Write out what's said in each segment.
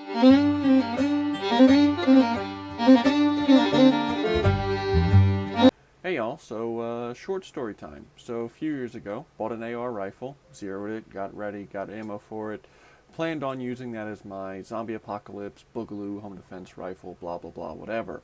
Hey y'all, so short story time. So a few years ago, bought an AR rifle, zeroed it, got ready, got ammo for it, planned on using that as my zombie apocalypse, boogaloo, home defense rifle, blah blah blah, whatever.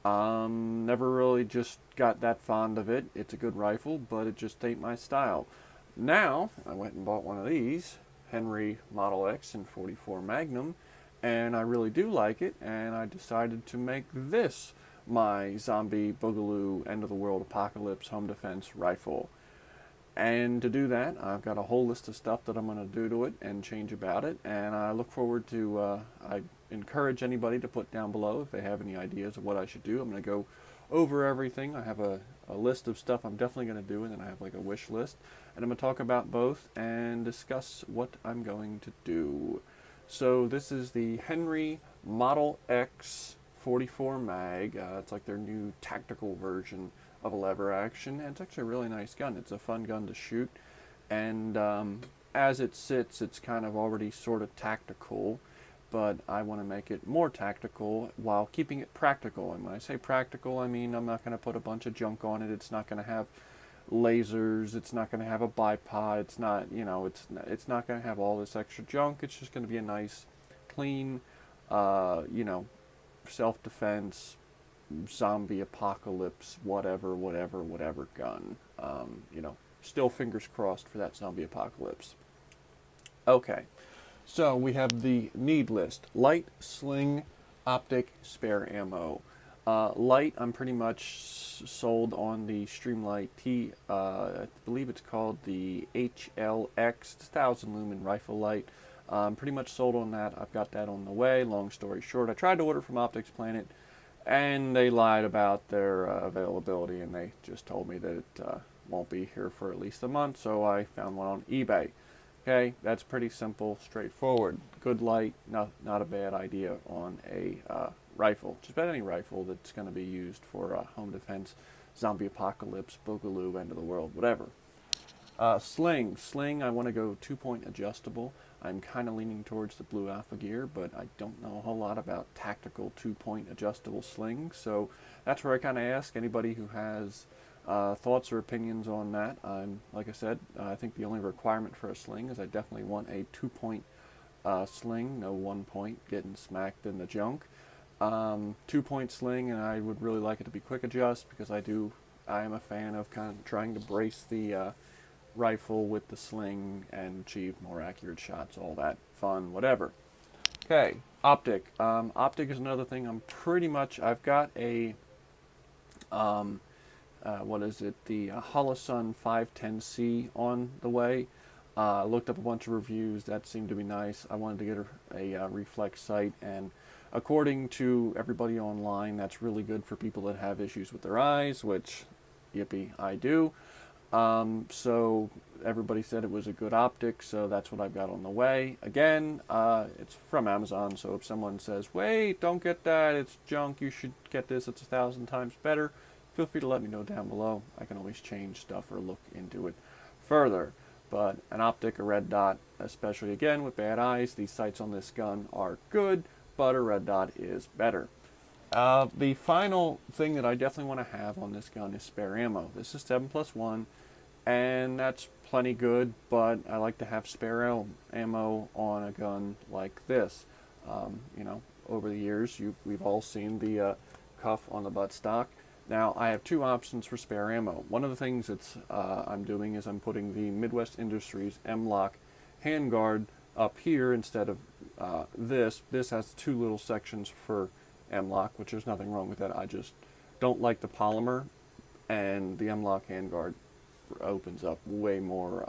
Never really just got that fond of it. It's a good rifle, but it just ain't my style. Now, I went and bought one of these, Henry Model X in 44 Magnum, and I really do like it, and I decided to make this my zombie boogaloo end of the world apocalypse home defense rifle. And to do that, I've got a whole list of stuff that I'm going to do to it and change about it. And I look forward to, I encourage anybody to put down below if they have any ideas of what I should do. I'm going to go over everything. I have a list of stuff I'm definitely going to do, and then I have like a wish list. And I'm going to talk about both and discuss what I'm going to do. So this is the Henry Model X 44 mag. It's like their new tactical version of a lever action, and it's actually a really nice gun. It's a fun gun to shoot, and as it sits, it's kind of already sort of tactical, but I want to make it more tactical while keeping it practical. And when I say practical, I mean I'm not going to put a bunch of junk on it. It's not going to have lasers. It's not going to have a bipod. It's not, it's not going to have all this extra junk. It's just going to be a nice, clean, self-defense, zombie apocalypse, whatever gun. Still fingers crossed for that zombie apocalypse. Okay, so we have the need list: light, sling, optic, spare ammo. Light, I'm pretty much sold on the Streamlight T. I believe it's called the HLX. It's 1,000 lumen rifle light. I'm pretty much sold on that. I've got that on the way. Long story short, I tried to order from Optics Planet, and they lied about their availability, and they just told me that it won't be here for at least a month, so I found one on eBay. Okay, that's pretty simple, straightforward. Good light, not a bad idea on a rifle. Just about any rifle that's going to be used for home defense, zombie apocalypse, boogaloo, end of the world, whatever. Sling, I want to go 2-point adjustable. I'm kind of leaning towards the blue alpha gear, but I don't know a whole lot about tactical 2-point adjustable slings, so that's where I kind of ask anybody who has thoughts or opinions on that. Like I said, I think the only requirement for a sling is I definitely want a 2-point sling, no 1-point getting smacked in the junk. 2-point sling, and I would really like it to be quick adjust, because I am a fan of kind of trying to brace the rifle with the sling and achieve more accurate shots, all that fun, whatever. Okay, optic. Optic is another thing. I've got a, the Holosun 510C on the way. Looked up a bunch of reviews. That seemed to be nice. I wanted to get a reflex sight, and according to everybody online, that's really good for people that have issues with their eyes, which, yippee, I do. So everybody said it was a good optic, so that's what I've got on the way. Again, it's from Amazon, so if someone says, wait, don't get that, it's junk, you should get this, it's 1,000 times better, feel free to let me know down below. I can always change stuff or look into it further. But an optic, a red dot, especially again with bad eyes, these sights on this gun are good, but a red dot is better. The final thing that I definitely want to have on this gun is spare ammo. This is 7+1, and that's plenty good, but I like to have spare ammo on a gun like this. Over the years, we've all seen the cuff on the buttstock. Now, I have two options for spare ammo. One of the things I'm doing is I'm putting the Midwest Industries M-Lock handguard up here instead of this. This has two little sections for M-Lock, which there's nothing wrong with that. I just don't like the polymer, and the M-Lock handguard opens up way more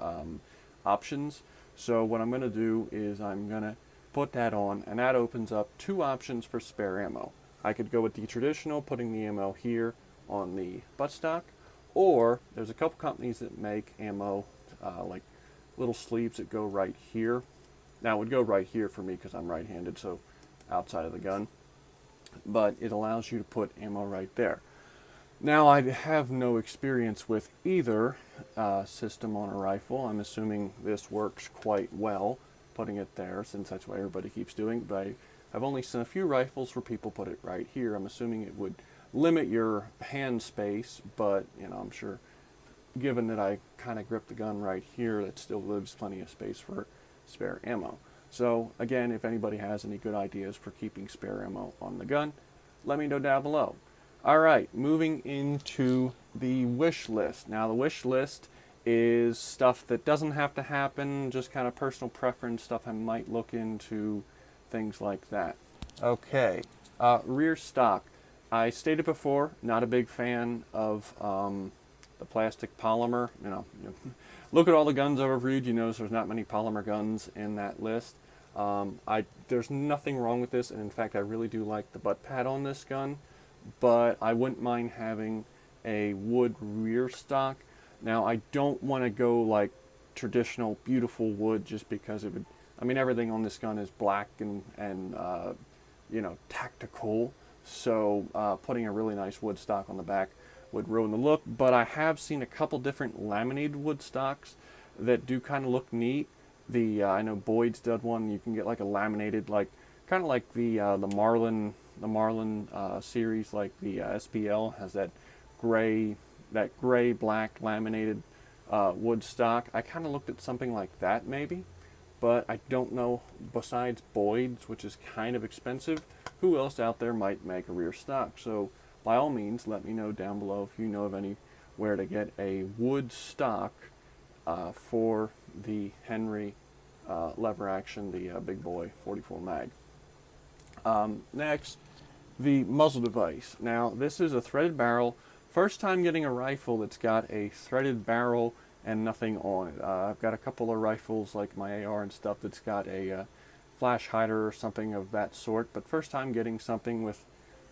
options. So what I'm going to do is I'm going to put that on, and that opens up two options for spare ammo. I could go with the traditional, putting the ammo here on the buttstock, or there's a couple companies that make ammo like little sleeves that go right here. Now it would go right here for me because I'm right-handed, so outside of the gun, but it allows you to put ammo right there. Now, I have no experience with either system on a rifle. I'm assuming this works quite well, putting it there, since that's what everybody keeps doing. But I've only seen a few rifles where people put it right here. I'm assuming it would limit your hand space, but you know, I'm sure given that I kind of grip the gun right here, that still leaves plenty of space for spare ammo. So again, if anybody has any good ideas for keeping spare ammo on the gun, let me know down below. All right, moving into the wish list. Now the wish list is stuff that doesn't have to happen, just kind of personal preference stuff I might look into, things like that. Okay, rear stock. I stated before, not a big fan of the plastic polymer. Look at all the guns I've reviewed. You notice there's not many polymer guns in that list. There's nothing wrong with this, and in fact, I really do like the butt pad on this gun. But I wouldn't mind having a wood rear stock. Now, I don't want to go like traditional beautiful wood just because it would. I mean, everything on this gun is black and tactical. So putting a really nice wood stock on the back would ruin the look. But I have seen a couple different laminated wood stocks that do kind of look neat. I know Boyd's did one. You can get like a laminated, like kind of like the Marlin series, like the SPL has that gray black laminated wood stock. I kind of looked at something like that maybe, but I don't know, besides Boyd's, which is kind of expensive, who else out there might make a rear stock. So by all means, let me know down below if you know of anywhere to get a wood stock for the Henry lever action, the big boy 44 mag. Next, the muzzle device. Now, this is a threaded barrel. First time getting a rifle that's got a threaded barrel and nothing on it. I've got a couple of rifles like my AR and stuff that's got a flash hider or something of that sort, but first time getting something with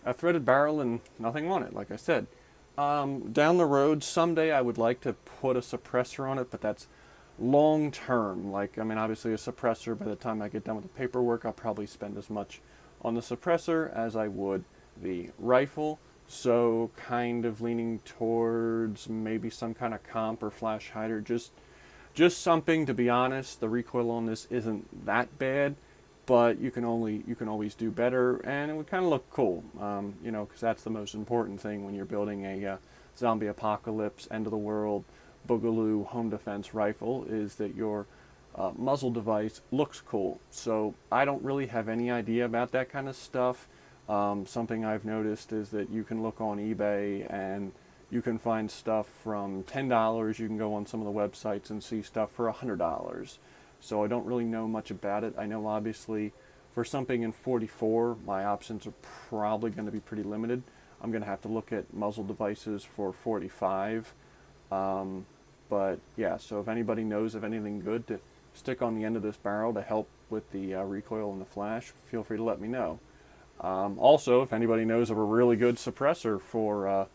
a threaded barrel and nothing on it, like I said. Down the road, someday I would like to put a suppressor on it, but that's long term. Like, I mean, obviously a suppressor, by the time I get done with the paperwork, I'll probably spend as much on the suppressor as I would the rifle. So kind of leaning towards maybe some kind of comp or flash hider, just something. To be honest, the recoil on this isn't that bad, but you can always do better, and it would kind of look cool, because that's the most important thing when you're building a zombie apocalypse, end of the world, boogaloo home defense rifle, is that your muzzle device looks cool. So I don't really have any idea about that kind of stuff. Something I've noticed is that you can look on eBay and you can find stuff from $10. You can go on some of the websites and see stuff for $100. So I don't really know much about it. I know obviously for something in 44, my options are probably going to be pretty limited. I'm going to have to look at muzzle devices for 45. But yeah, so if anybody knows of anything good to stick on the end of this barrel to help with the recoil and the flash, feel free to let me know. Also, if anybody knows of a really good suppressor for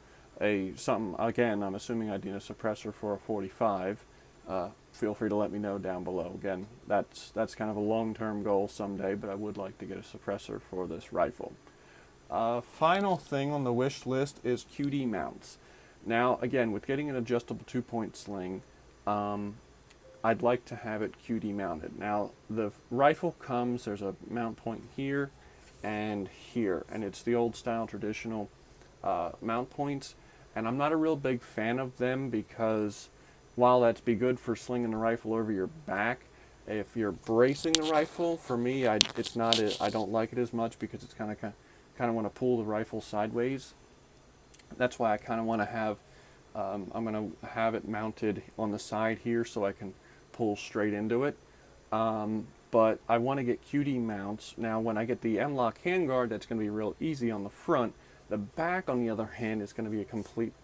something, again, I'm assuming I need a suppressor for a 45, feel free to let me know down below. Again, that's kind of a long-term goal someday, but I would like to get a suppressor for this rifle. Final thing on the wish list is QD mounts. Now, again, with getting an adjustable 2-point sling, I'd like to have it QD mounted. Now, the rifle comes, there's a mount point here and here, and it's the old style traditional mount points, and I'm not a real big fan of them because while that's be good for slinging the rifle over your back, if you're bracing the rifle, for me, I don't like it as much because it's kind of want to pull the rifle sideways. That's why I kind of want to have, I'm going to have it mounted on the side here so I can pull straight into it. But I want to get QD mounts. Now when I get the M-LOK handguard, that's going to be real easy on the front. The back, on the other hand, is going to be a completely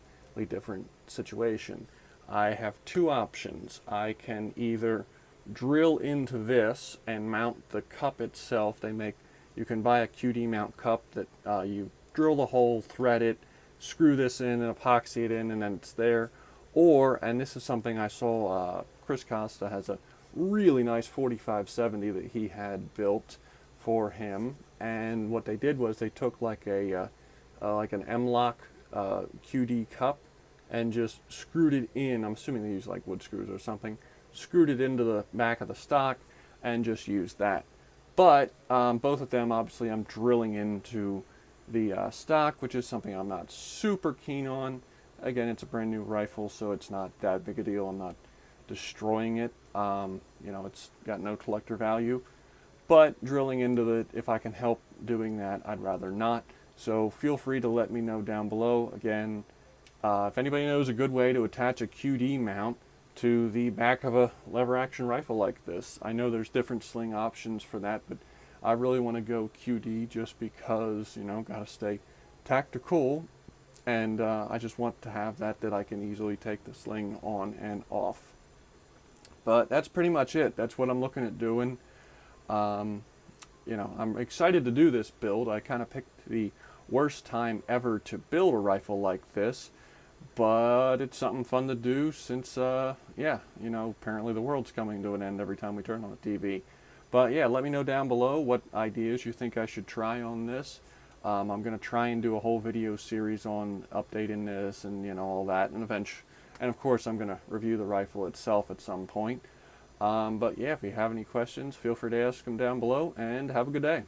different situation. I have two options. I can either drill into this and mount the cup itself. You can buy a QD mount cup that you drill the hole, thread it, screw this in and epoxy it in, and then it's there. Or, and this is something I saw, Chris Costa has a really nice 4570 that he had built for him, and what they did was they took like an M-LOK QD cup and just screwed it in. I'm assuming they use like wood screws or something. Screwed it into the back of the stock and just used that. But both of them, obviously, I'm drilling into the stock, which is something I'm not super keen on. Again, it's a brand new rifle, so it's not that big a deal. I'm not destroying it. It's got no collector value. But drilling into it, if I can help doing that, I'd rather not. So feel free to let me know down below. Again, if anybody knows a good way to attach a QD mount to the back of a lever action rifle like this. I know there's different sling options for that, but I really want to go QD just because, gotta stay tactical, and I just want to have that I can easily take the sling on and off. But that's pretty much it. That's what I'm looking at doing. I'm excited to do this build. I kind of picked the worst time ever to build a rifle like this, but it's something fun to do since, apparently the world's coming to an end every time we turn on the TV. But yeah, let me know down below what ideas you think I should try on this. I'm going to try and do a whole video series on updating this and, all that, and of course I'm going to review the rifle itself at some point. But yeah, if you have any questions, feel free to ask them down below, and have a good day.